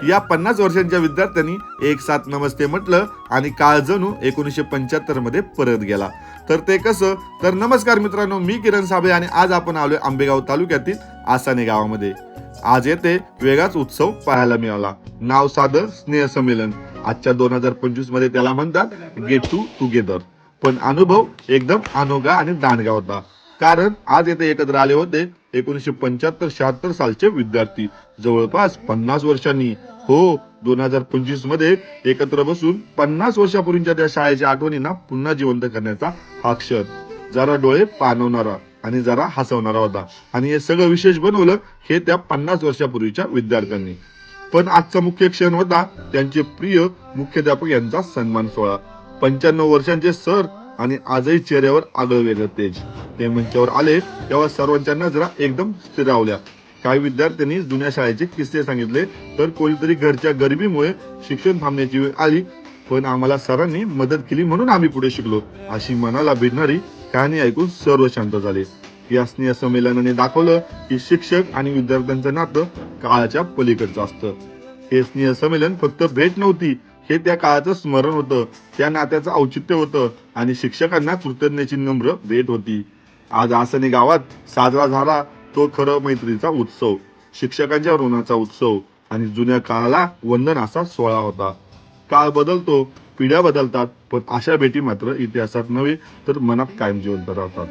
या 50 वर्षांच्या विद्यार्थ्यांनी एक साथ नमस्ते म्हटलं आणि काळ जणू 1975 मध्ये परत गेला. तर ते कसं, तर नमस्कार मित्रांनो, मी किरण साबळे आणि आज आपण आलोय आंबेगाव तालुक्यातील आसाने गावामध्ये. आज येथे वेगळाच उत्सव पाहायला मिळाला. नाव साधं, स्नेह संमेलन. आजच्या 2025 मध्ये त्याला म्हणतात गेट टू टुगेदर. पण अनुभव एकदम अनोखा आणि दांडगा होता. कारण आज येथे एकत्र आले होते 1975-76 सालचे विद्यार्थी, जवळपास 50 वर्षांनी. हो, 2025 मध्ये एकत्र बसून 50 वर्षापूर्वीच्या त्या शाळेच्या आठवणींना पुन्हा जिवंत करण्याचा हा क्षण जरा डोळे पाणवणारा आणि जरा हसवणारा होता. आणि हे सगळं विशेष बनवलं हे त्या 50 वर्षापूर्वीच्या विद्यार्थ्यांनी. पण आजचा मुख्य क्षण होता त्यांचे प्रिय मुख्याध्यापक यांचा सन्मान सोहळा. 95 वर्षांचे सर आणि आजही चेहऱ्यावर आगळं वेगळं तेज. ते मंचावर आले तेव्हा सर्वांच्या नजरा एकदम स्थिरावल्या. काही विद्यार्थ्यांनी जुन्या शाळेचे किस्से सांगितले, तर कोणीतरी घरच्या गरिबीमुळे शिक्षण थांबण्याची वेळ आली, पण आम्हाला सरांनी मदत केली म्हणून आम्ही पुढे शिकलो, अशी मनाला भिडणारी कहाणी ऐकून सर्व शांत झाले. या स्नेह संमेलनाने दाखवलं की शिक्षक आणि विद्यार्थ्यांचं नातं काळाच्या पलीकडचं असतं. हे स्नेह संमेलन फक्त भेट नव्हती, हे त्या काळाचं स्मरण होतं, त्या नात्याचं औचित्य होतं आणि शिक्षकांना कृतज्ञतेची नम्र भेट होती. आज आसने गावात साजरा झाला तो खरं मैत्रीचा उत्सव, शिक्षकांच्या ऋणाचा उत्सव आणि जुन्या काळाला वंदन असा सोहळा होता. काळ बदलतो, पिढ्या बदलतात, पण अशा भेटी मात्र इतिहासात नव्हे तर मनात कायम जिवंत राहतात.